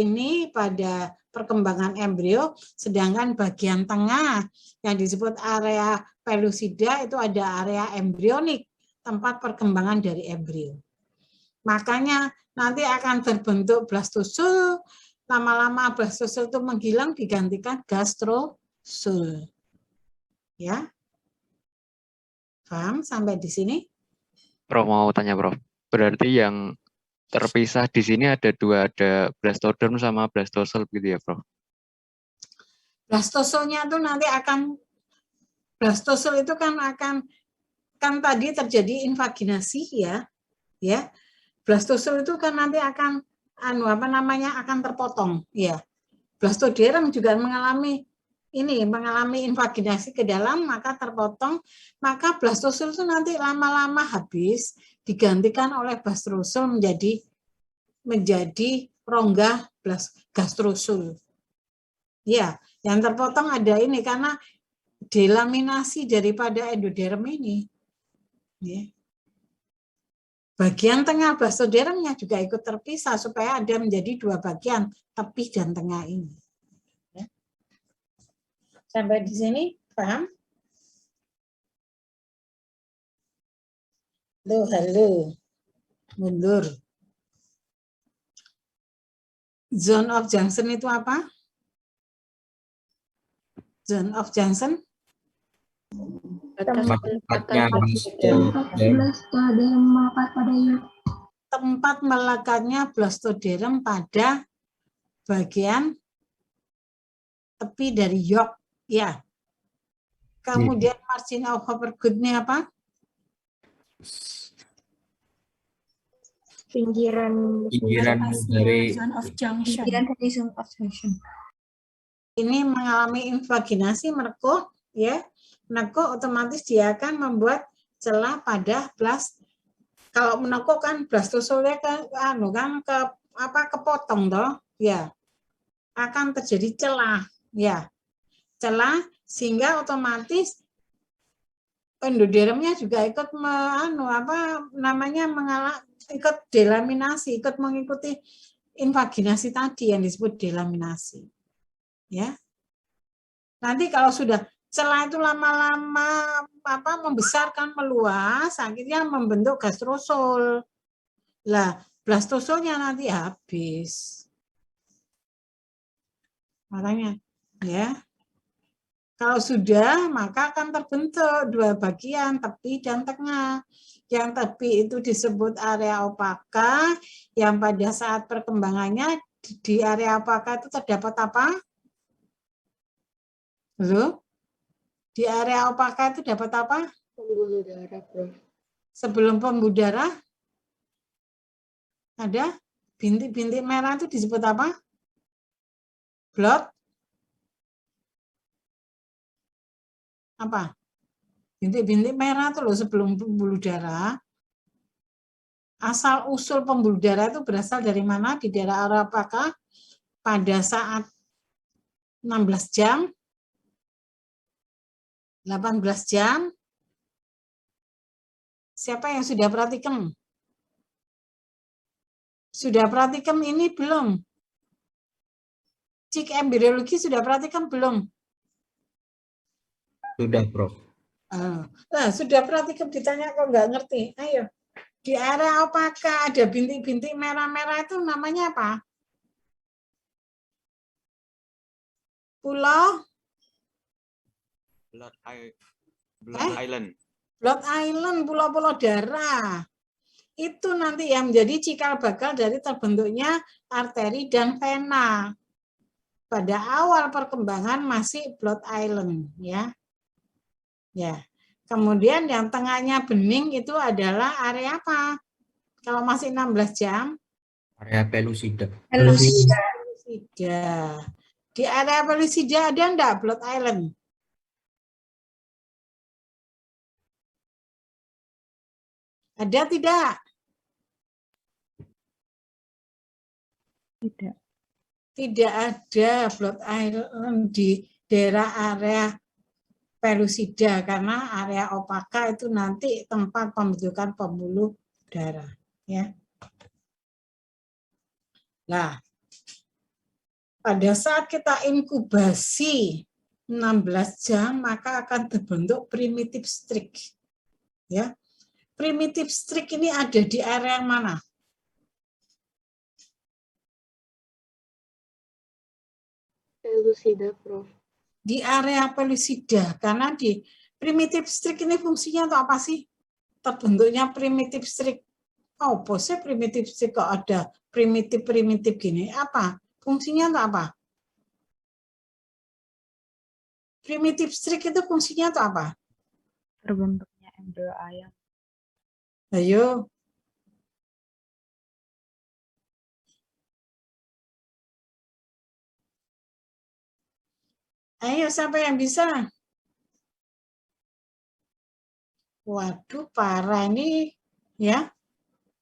perkembangan embrio, sedangkan bagian tengah yang disebut area pellucida itu ada area embrionik, tempat perkembangan dari embrio. Makanya nanti akan terbentuk blastosul, lama-lama blastosul itu menghilang digantikan gastrosul. Ya. Paham sampai di sini? Prof, mau tanya Prof. Berarti yang terpisah di sini ada 2, ada blastoderm sama blastosul gitu ya, Prof? Blastosulnya itu nanti blastosul itu kan tadi terjadi invaginasi ya. Blastosul itu kan nanti akan akan terpotong ya. Blastoderm juga mengalami invaginasi ke dalam, maka terpotong, maka blastosul itu nanti lama-lama habis digantikan oleh gastrosul menjadi rongga gastrosul. Ya, yang terpotong ada ini karena delaminasi daripada endoderm ini. Ya. Bagian tengah blastodermnya juga ikut terpisah supaya ada menjadi 2 bagian, tepi dan tengah ini. Ya. Sampai di sini paham? Halo. Mundur. Zone of junction itu apa? Zone of junction? Tempat melekatnya blastoderm pada bagian tepi dari yolk, ya. Kemudian margin of Hopper-Goodnya apa? Pinggiran dari zone of junction. Ini mengalami invaginasi, menekuk, ya. Menekuk otomatis dia akan membuat celah pada kalau menekuk kan blastosulnya kepotong toh, ya. Akan terjadi celah, ya. Celah sehingga otomatis endodermnya juga ikut ikut delaminasi, ikut mengikuti invaginasi tadi yang disebut delaminasi. Ya. Nanti kalau sudah celah itu lama-lama membesarkan, meluas, akhirnya membentuk gastrosul. Lah, blastosulnya nanti habis. Makanya, ya. Kalau sudah, maka akan terbentuk 2 bagian, tepi dan tengah. Yang tepi itu disebut area opaka, yang pada saat perkembangannya di area opaka itu terdapat apa? Halo? Di area opaka itu dapat apa? Pembuluh darah, Prof. Sebelum pembuluh darah, ada bintik-bintik merah itu disebut apa? Blood? Apa? Bintik-bintik merah itu loh sebelum pembuluh darah. Asal usul pembuluh darah itu berasal dari mana? Di daerah area apakah pada saat 16 jam 18 jam. Siapa yang sudah praktikum? Sudah praktikum ini belum? Cik embriologi sudah praktikum belum? Sudah, Prof. Nah, sudah praktikum ditanya kok nggak ngerti. Ayo. Di area apakah ada bintik-bintik merah-merah itu namanya apa? Pulau Blood Island. Blood Island, pulau-pulau darah. Itu nanti yang menjadi cikal bakal dari terbentuknya arteri dan vena. Pada awal perkembangan masih Blood Island, ya. Ya. Kemudian yang tengahnya bening itu adalah area apa? Kalau masih 16 jam? Area pelusida. Pelusida. Di area pelusida ada enggak Blood Island? Ada tidak? Tidak. Tidak ada Blood Island di daerah area pelusida karena area opaka itu nanti tempat pembentukan pembuluh darah, ya. Nah, pada saat kita inkubasi 16 jam maka akan terbentuk primitive streak, ya. Primitive streak ini ada di area yang mana? Pelusida, Prof. Di area pelusida, karena di primitive streak ini fungsinya untuk apa sih? Terbentuknya primitive streak. Oh, bosnya primitive streak kok ada primitif gini. Apa? Fungsinya untuk apa? Primitive streak itu fungsinya untuk apa? Terbentuknya embrio ayam. Ayo. Ayo, siapa yang bisa? Waduh, parah ini, ya.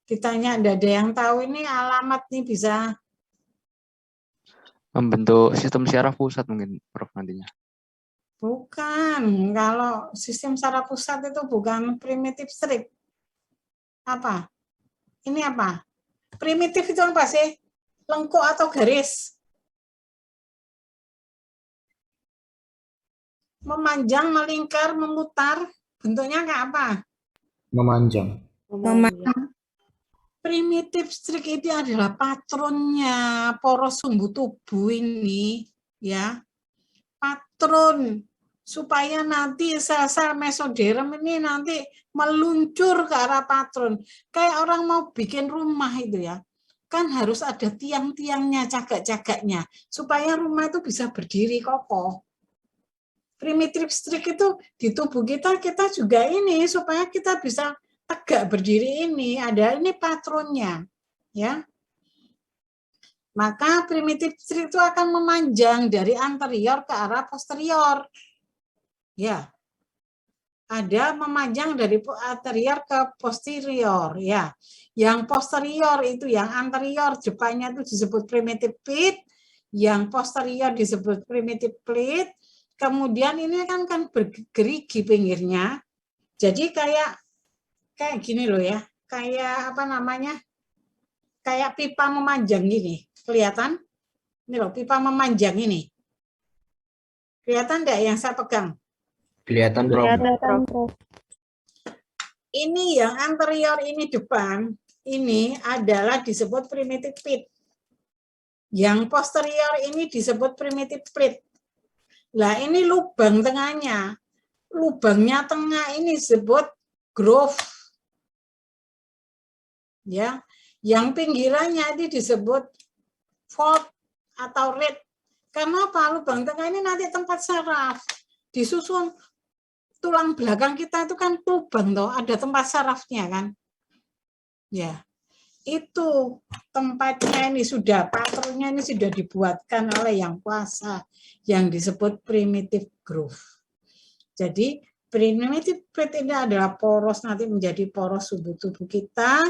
Ditanya, ada yang tahu ini alamat nih bisa. Membentuk sistem syaraf pusat mungkin, Prof, nantinya. Bukan, kalau sistem saraf pusat itu bukan primitive streak. Apa? Ini apa? Primitif itu apa sih? Lengkuk atau garis? Memanjang, melingkar, memutar. Bentuknya kayak apa? Memanjang. Primitive streak ini adalah patronnya poros sumbu tubuh ini, ya. Patron supaya nanti sel-sel mesoderm ini nanti meluncur ke arah patron. Kayak orang mau bikin rumah itu ya, kan harus ada tiang-tiangnya, cagak-cagaknya, supaya rumah itu bisa berdiri kokoh. Primitive streak itu di tubuh kita juga ini, supaya kita bisa tegak berdiri ini, ada ini patronnya. Ya. Maka primitive streak itu akan memanjang dari anterior ke arah posterior. Ya, ada memanjang dari anterior ke posterior, ya. Yang posterior itu, yang anterior depannya itu disebut primitive pit, yang posterior disebut primitive pit. Kemudian ini kan bergerigi pinggirnya, jadi kayak gini loh ya, kayak apa namanya? Kayak pipa memanjang gini, kelihatan? Ini loh, pipa memanjang ini. Kelihatan enggak yang saya pegang? Kelihatan, Prof. Kelihatan, Prof. Ini yang anterior ini depan, ini adalah disebut primitive pit. Yang posterior ini disebut primitive pit. Lah ini lubang tengahnya. Lubangnya tengah ini disebut groove. Ya, yang pinggirannya ini disebut fold atau red. Karena apa? Lubang tengah ini nanti tempat saraf. Disusun tulang belakang kita itu kan lubang toh, ada tempat sarafnya kan. Ya. Itu tempatnya ini sudah, patronnya ini sudah dibuatkan oleh yang kuasa yang disebut primitive groove. Jadi primitive pit ini adalah poros, nanti menjadi poros tubuh kita,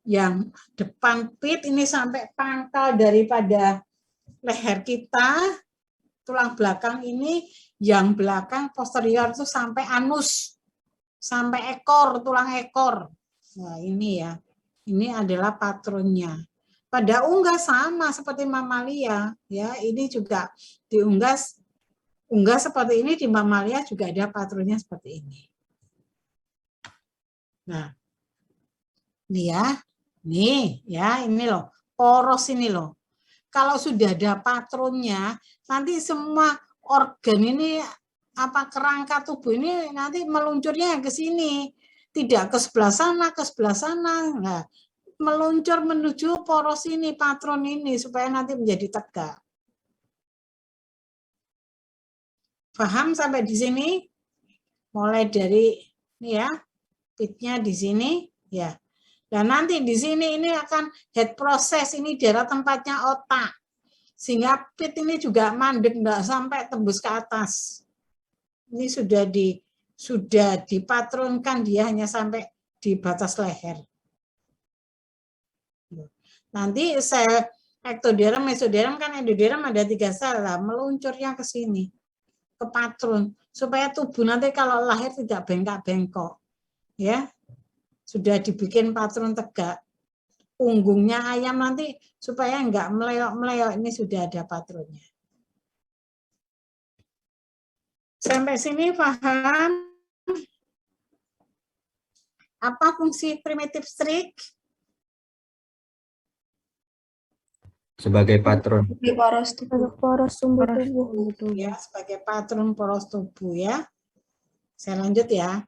yang depan pit ini sampai pangkal daripada leher kita, tulang belakang ini Yang belakang posterior itu sampai anus, sampai ekor, tulang ekor. Nah, ini ya. Ini adalah patronnya. Pada unggas sama seperti mamalia, ya. Ini juga diunggas seperti ini, di mamalia juga ada patronnya seperti ini. Nah, ini ya, ini loh, poros ini loh. Kalau sudah ada patronnya, nanti semua organ ini, apa kerangka tubuh ini nanti meluncurnya ke sini, tidak ke sebelah sana, ke sebelah sana. Nah, meluncur menuju poros ini, patron ini, supaya nanti menjadi tegak. Paham sampai di sini? Mulai dari ini ya, pitnya di sini, ya. Dan nanti di sini ini akan head process, ini daerah tempatnya otak. Sehingga pit ini juga mandek, enggak sampai tembus ke atas. Ini sudah dipatronkan, dia hanya sampai di batas leher. Nanti sel ektoderm, mesoderm, kan endoderm ada 3 sel lah, meluncurnya ke sini, ke patron, supaya tubuh nanti kalau lahir tidak bengkak-bengkok. Ya, sudah dibikin patron tegak. Punggungnya ayam nanti supaya enggak meleok-meleok, ini sudah ada patronnya. Sampai sini paham? Apa fungsi primitive strik? Sebagai patron. Poros sumber tubuh. Ya, sebagai patron poros tubuh ya. Saya lanjut ya.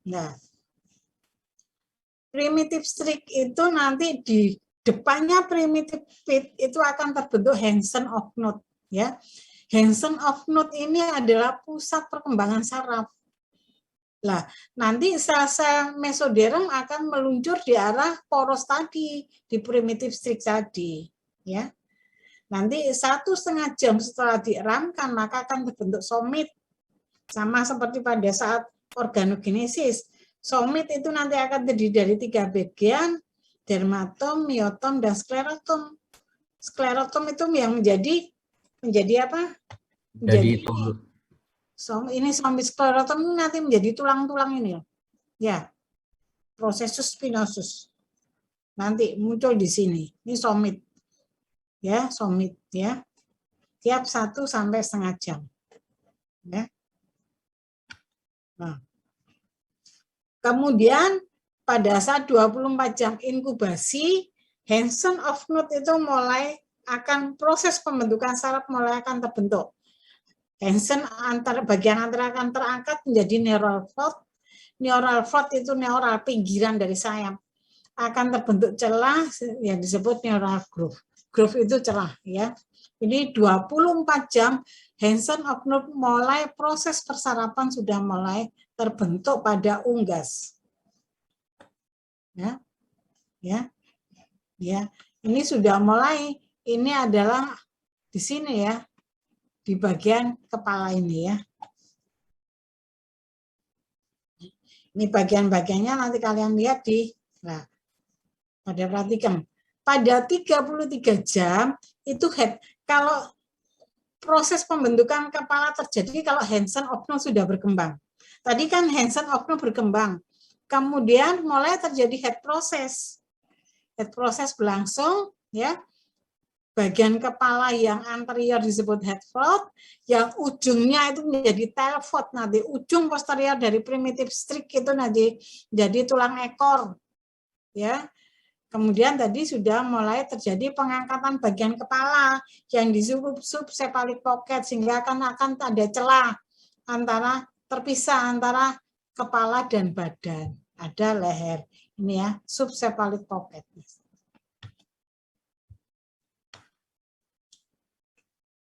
Nah, primitive strik itu nanti di depannya primitive pit itu akan terbentuk Hansen of Knot ya. Hansen of Knot ini adalah pusat perkembangan saraf. Lah, nanti sel-sel mesoderm akan meluncur di arah poros tadi, di primitive strik tadi, ya. Nanti 1,5 jam setelah dieramkan maka akan terbentuk somit. Sama seperti pada saat organogenesis. Somit itu nanti akan terdiri dari 3 bagian, dermatom, miotom, dan sklerotom. Sklerotom itu yang menjadi apa? Jadi Ini somit sklerotom ini nanti menjadi tulang-tulang ini. Ya, processus spinosus. Nanti muncul di sini. Ini somit. Ya, somit ya. Tiap 1 sampai 1,5 jam. Ya. Nah. Kemudian pada saat 24 jam inkubasi, Hansen of Knot itu mulai akan proses pembentukan saraf mulai akan terbentuk. Hansen bagian antara akan terangkat menjadi neural fold. Neural fold itu neural pinggiran dari sayap. Akan terbentuk celah yang disebut neural groove. Groove itu celah ya. Ini 24 jam Hansen of Knot mulai proses persarapan sudah mulai terbentuk pada unggas. Ya. Ya. Ya. Ini sudah mulai, ini adalah di sini ya. Di bagian kepala ini ya. Ini bagian-bagiannya nanti kalian lihat nah, pada perhatikan. Pada 33 jam itu kalau proses pembentukan kepala terjadi kalau Hansen of Knot sudah berkembang. Tadi kan Hansen of Knot berkembang. Kemudian mulai terjadi head process. Head process berlangsung ya. Bagian kepala yang anterior disebut head fold, yang ujungnya itu menjadi tail fold, nanti ujung posterior dari primitive strik itu nanti jadi tulang ekor. Ya. Kemudian tadi sudah mulai terjadi pengangkatan bagian kepala yang disebut subcephalic pocket, sehingga akan ada celah terpisah antara kepala dan badan. Ada leher. Ini ya, subcephalic pocket.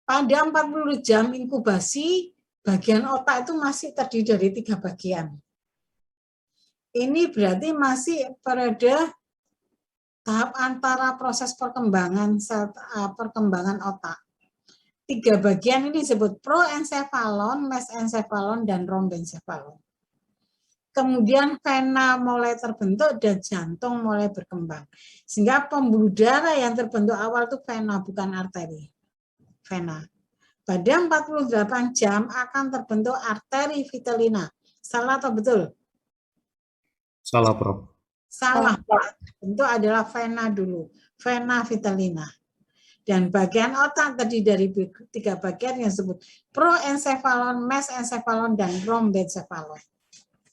Pada 40 jam inkubasi, bagian otak itu masih terdiri dari 3 bagian. Ini berarti masih pada tahap antara proses perkembangan otak. 3 bagian ini disebut proencephalon, mesencephalon, dan rhombencephalon. Kemudian vena mulai terbentuk dan jantung mulai berkembang. Sehingga pembuluh darah yang terbentuk awal itu vena, bukan arteri. Vena. pada 48 jam akan terbentuk arteri vitellina. Salah atau betul? Salah, Prof. Salah. Tentu adalah vena dulu. Vena vitellina. Dan bagian otak tadi dari 3 bagian yang disebut proencephalon, mesencephalon, dan rhombencephalon.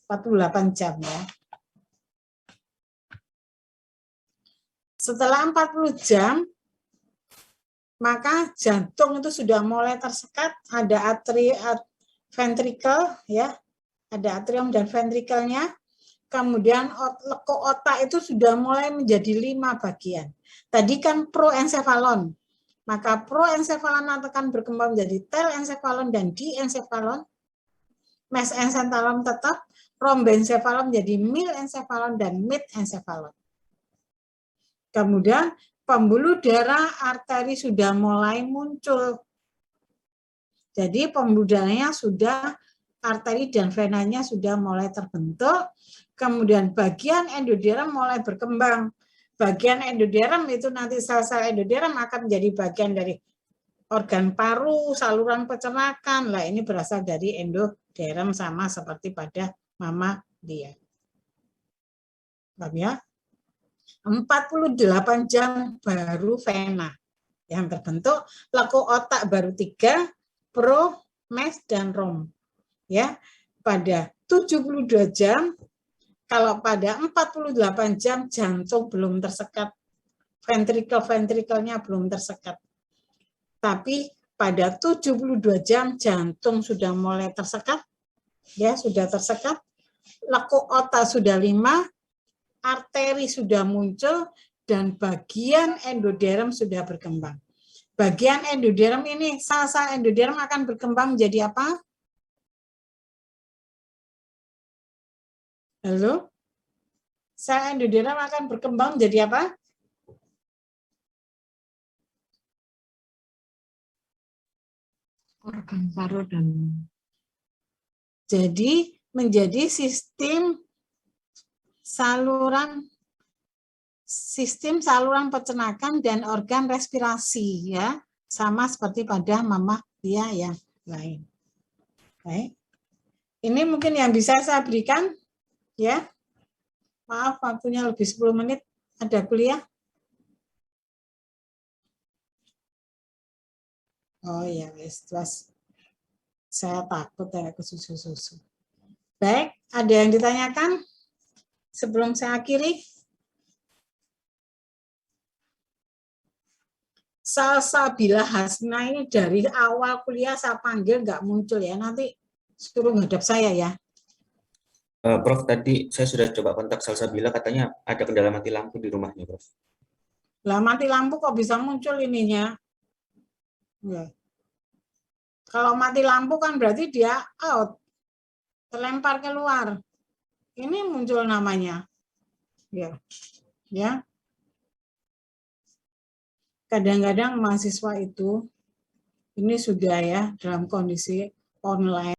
48 jam ya. Setelah 40 jam, maka jantung itu sudah mulai tersekat, ada ventricle ya, ada atrium dan ventrikelnya. Kemudian lekuk otak itu sudah mulai menjadi 5 bagian. Tadi kan proencephalon, maka proencephalon akan berkembang menjadi telencephalon dan diencephalon. Mesencephalon tetap, rhombencephalon menjadi milencephalon dan midencephalon. Kemudian pembuluh darah arteri sudah mulai muncul. Jadi pembuluh darahnya sudah, arteri dan venanya sudah mulai terbentuk. Kemudian bagian endoderm mulai berkembang. Bagian endoderm itu nanti sel-sel endoderm akan menjadi bagian dari organ paru, saluran pencernaan. Lah ini berasal dari endoderm sama seperti pada mamalia. Paham ya? 48 jam baru vena yang terbentuk, lekuk otak baru 3, pro, mes, dan rom. Ya, pada 72 jam, kalau pada 48 jam jantung belum tersekat, ventrikelnya belum tersekat. Tapi pada 72 jam jantung sudah mulai tersekat, ya sudah tersekat, lekuk otak sudah 5, arteri sudah muncul, dan bagian endoderm sudah berkembang. Bagian endoderm ini, sel-sel endoderm akan berkembang menjadi apa? Halo? Sel endoderm akan berkembang menjadi apa? Organ paru dan... Jadi menjadi sistem saluran pencernaan dan organ respirasi ya, sama seperti pada mamalia yang lain. Baik. Ini mungkin yang bisa saya berikan ya. Maaf waktunya lebih 10 menit, ada kuliah. Oh ya, wes. Saya takut ya ke susu-susu. Baik, ada yang ditanyakan sebelum saya akhiri? Salsabila Hasna ini dari awal kuliah saya panggil nggak muncul ya, nanti suruh ngadap saya ya. Prof, tadi saya sudah coba kontak Salsabila, katanya ada kendala mati lampu di rumahnya, Prof. Lah mati lampu kok bisa muncul ininya? Ya. Kalau mati lampu kan berarti dia out, terlempar keluar. Ini muncul namanya. Ya. Ya. Kadang-kadang mahasiswa itu ini sudah ya dalam kondisi online.